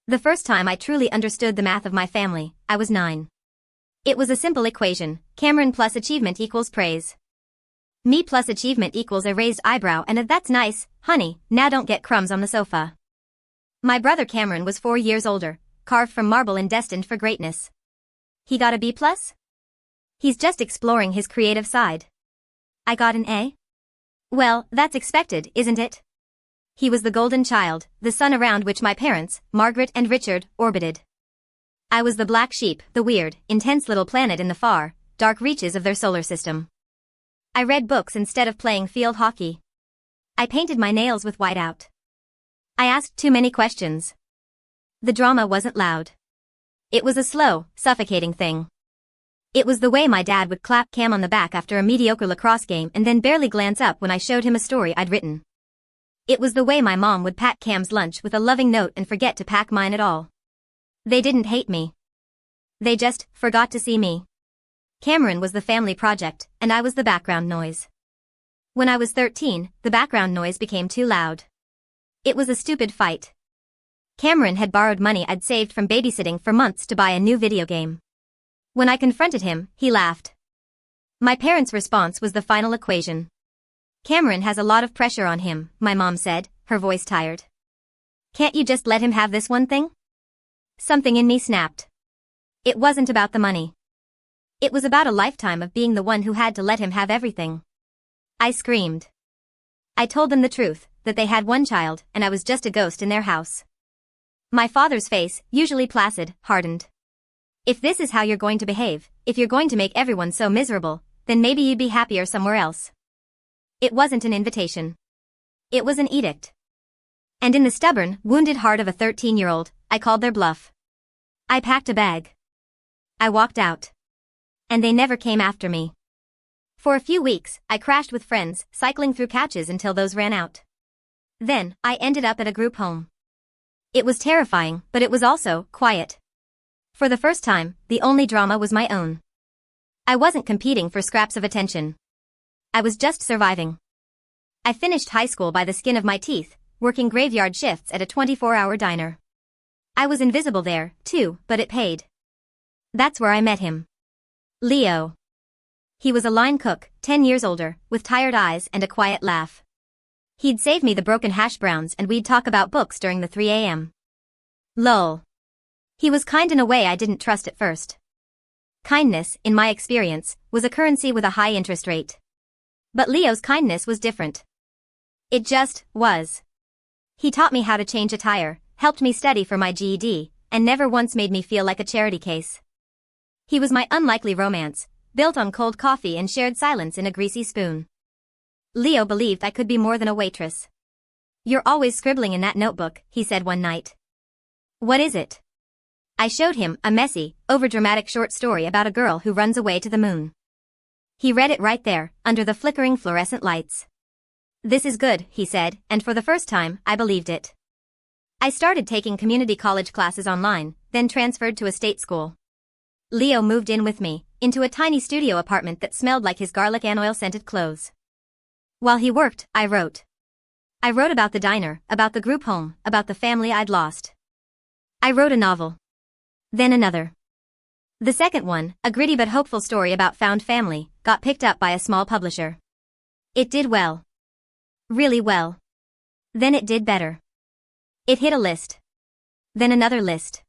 The first time I truly understood the math of my family, I was 9. It was a simple equation: Cameron plus achievement equals praise. Me plus achievement equals a raised eyebrow and a "that's nice, honey, now don't get crumbs on the sofa." My brother Cameron was 4 years older, carved from marble and destined for greatness. He got a B plus? He's just exploring his creative side. I got an A? Well, that's expected, isn't it? He was the golden child, the sun around which my parents, Margaret and Richard, orbited. I was the black sheep, the weird, intense little planet in the far, dark reaches of their solar system. I read books instead of playing field hockey. I painted my nails with whiteout. I asked too many questions. The drama wasn't loud. It was a slow, suffocating thing. It was the way my dad would clap Cam on the back after a mediocre lacrosse game and then barely glance up when I showed him a story I'd written. It was the way my mom would pack Cam's lunch with a loving note and forget to pack mine at all. They didn't hate me. They just forgot to see me. Cameron was the family project, and I was the background noise. When I was 13, the background noise became too loud. It was a stupid fight. Cameron had borrowed money I'd saved from babysitting for months to buy a new video game. When I confronted him, he laughed. My parents' response was the final equation. Cameron has a lot of pressure on him, my mom said, her voice tired. Can't you just let him have this one thing? Something in me snapped. It wasn't about the money. It was about a lifetime of being the one who had to let him have everything. I screamed. I told them the truth, that they had one child and I was just a ghost in their house. My father's face, usually placid, hardened. If this is how you're going to behave, if you're going to make everyone so miserable, then maybe you'd be happier somewhere else. It wasn't an invitation. It was an edict. And in the stubborn, wounded heart of a 13-year-old, I called their bluff. I packed a bag. I walked out. And they never came after me. For a few weeks, I crashed with friends, cycling through couches until those ran out. Then, I ended up at a group home. It was terrifying, but it was also quiet. For the first time, the only drama was my own. I wasn't competing for scraps of attention. I was just surviving. I finished high school by the skin of my teeth, working graveyard shifts at a 24-hour diner. I was invisible there, too, but it paid. That's where I met him. Leo. He was a line cook, 10 years older, with tired eyes and a quiet laugh. He'd save me the broken hash browns and we'd talk about books during the 3 a.m. lull. He was kind in a way I didn't trust at first. Kindness, in my experience, was a currency with a high interest rate. But Leo's kindness was different. It just was. He taught me how to change a tire, helped me study for my GED, and never once made me feel like a charity case. He was my unlikely romance, built on cold coffee and shared silence in a greasy spoon. Leo believed I could be more than a waitress. "You're always scribbling in that notebook," he said one night. "What is it?" I showed him a messy, overdramatic short story about a girl who runs away to the moon. He read it right there, under the flickering fluorescent lights. "This is good," he said, and for the first time, I believed it. I started taking community college classes online, then transferred to a state school. Leo moved in with me, into a tiny studio apartment that smelled like his garlic and oil-scented clothes. While he worked, I wrote. I wrote about the diner, about the group home, about the family I'd lost. I wrote a novel. Then another. The second one, a gritty but hopeful story about found family, got picked up by a small publisher. It did well. Really well. Then it did better. It hit a list. Then another list.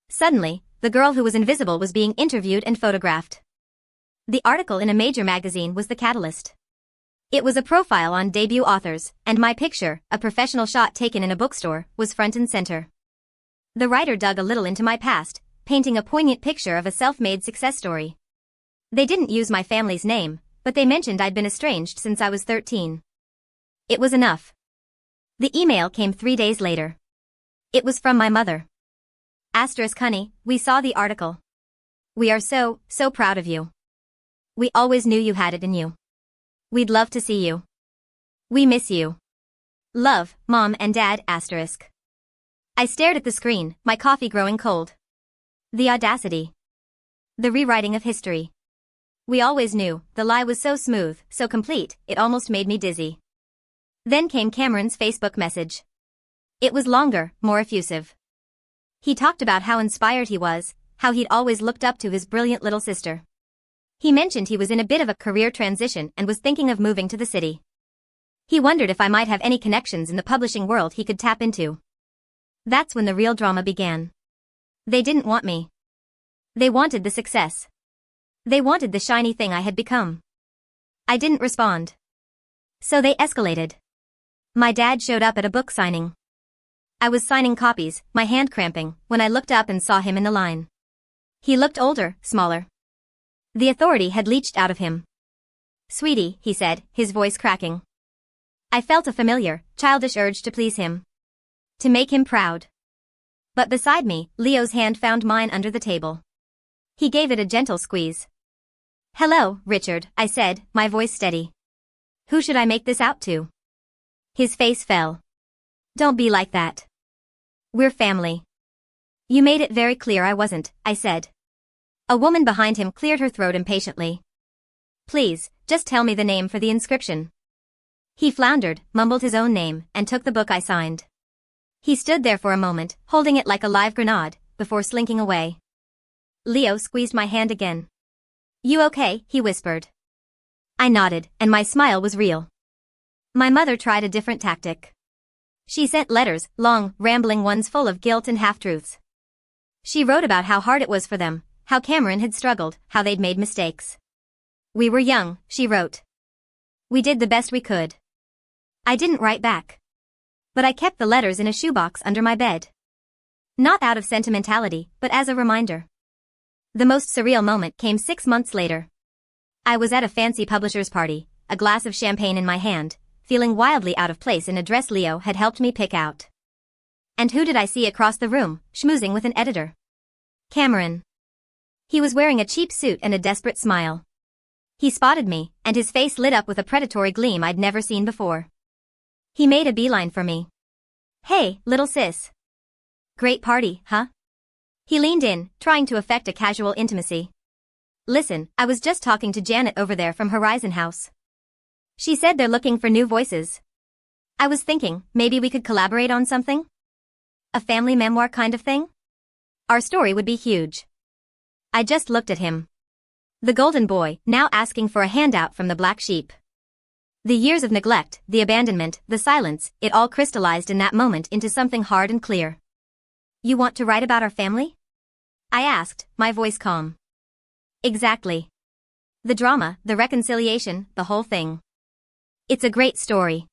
Suddenly, the girl who was invisible was being interviewed and photographed. The article in a major magazine was the catalyst. It was a profile on debut authors, and my picture, a professional shot taken in a bookstore, was front and center. The writer dug a little into my past, painting a poignant picture of a self-made success story. They didn't use my family's name, but they mentioned I'd been estranged since I was 13. It was enough. The email came 3 days later. It was from my mother. "Honey, we saw the article. We are so proud of you. We always knew you had it in you. We'd love to see you. We miss you. Love, Mom and Dad." I stared at the screen, my coffee growing cold. The audacity. The rewriting of history. We always knew, the lie was so smooth, so complete, it almost made me dizzy. Then came Cameron's Facebook message. It was longer, more effusive. He talked about how inspired he was, how he'd always looked up to his brilliant little sister. He mentioned he was in a bit of a career transition and was thinking of moving to the city. He wondered if I might have any connections in the publishing world he could tap into. That's when the real drama began. They didn't want me. They wanted the success. They wanted the shiny thing I had become. I didn't respond. So they escalated. My dad showed up at a book signing. I was signing copies, my hand cramping, when I looked up and saw him in the line. He looked older, smaller. The authority had leached out of him. "Sweetie," he said, his voice cracking. I felt a familiar, childish urge to please him. To make him proud. But beside me, Leo's hand found mine under the table. He gave it a gentle squeeze. "Hello, Richard," I said, my voice steady. "Who should I make this out to?" His face fell. "Don't be like that. We're family." "You made it very clear I wasn't," I said. A woman behind him cleared her throat impatiently. "Please, just tell me the name for the inscription." He floundered, mumbled his own name, and took the book I signed. He stood there for a moment, holding it like a live grenade, before slinking away. Leo squeezed my hand again. "You okay?" he whispered. I nodded, and my smile was real. My mother tried a different tactic. She sent letters, long, rambling ones full of guilt and half-truths. She wrote about how hard it was for them, how Cameron had struggled, how they'd made mistakes. "We were young," she wrote. "We did the best we could." I didn't write back. But I kept the letters in a shoebox under my bed. Not out of sentimentality, but as a reminder. The most surreal moment came 6 months later. I was at a fancy publisher's party, a glass of champagne in my hand, feeling wildly out of place in a dress Leo had helped me pick out. And who did I see across the room, schmoozing with an editor? Cameron. He was wearing a cheap suit and a desperate smile. He spotted me, and his face lit up with a predatory gleam I'd never seen before. He made a beeline for me. "Hey, little sis. Great party, huh?" He leaned in, trying to affect a casual intimacy. "Listen, I was just talking to Janet over there from Horizon House. She said they're looking for new voices. I was thinking, maybe we could collaborate on something? A family memoir kind of thing? Our story would be huge." I just looked at him. The golden boy, now asking for a handout from the black sheep. The years of neglect, the abandonment, the silence, it all crystallized in that moment into something hard and clear. "You want to write about our family?" I asked, my voice calm. "Exactly. The drama, the reconciliation, the whole thing. It's a great story."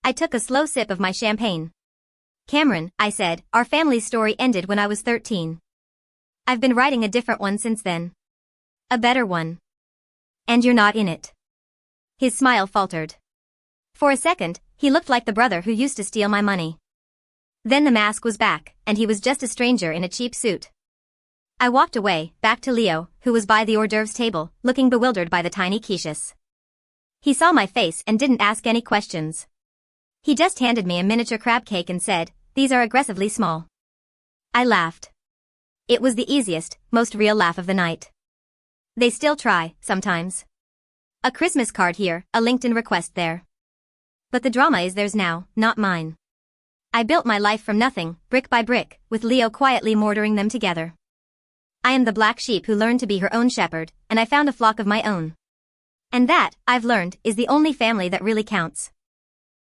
I took a slow sip of my champagne. "Cameron," I said, "our family's story ended when I was 13. I've been writing a different one since then. A better one. And you're not in it." His smile faltered. For a second, he looked like the brother who used to steal my money. Then the mask was back, and he was just a stranger in a cheap suit. I walked away, back to Leo, who was by the hors d'oeuvres table, looking bewildered by the tiny quiches. He saw my face and didn't ask any questions. He just handed me a miniature crab cake and said, "These are aggressively small." I laughed. It was the easiest, most real laugh of the night. They still try, sometimes. A Christmas card here, a LinkedIn request there. But the drama is theirs now, not mine. I built my life from nothing, brick by brick, with Leo quietly mortaring them together. I am the black sheep who learned to be her own shepherd, and I found a flock of my own. And that, I've learned, is the only family that really counts.